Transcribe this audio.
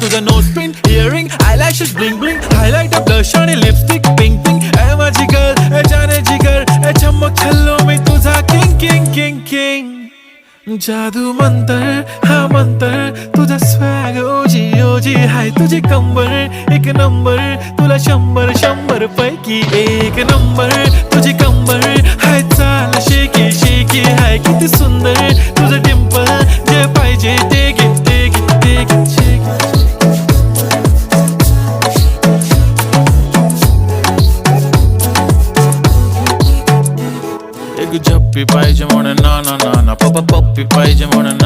तुझं nose pin, earring, eyelashes bling bling, highlighter, blush आणि lipstick pink pink. ए माझी girl, ए जाने जिगर, ए चमक छल्लो मी तुझा किंग किंग किंग किंग. जादू मंतर हा मंतर, तुझा स्वॅग ओजी ओजी हाय तुझी कंबर एक नंबर. तुला 100 पैकी 1 नंबर. तुझी कंबर हाय चाल शेकी शेकी हाय किती सुंदर. तुझं डिंपल जे पाहिजे ते घे ते घे ते घे शेकी. एक झप्पी पाहिजे म्हणून ना ना ना ना, पप्पा पप्पी पाहिजे म्हणून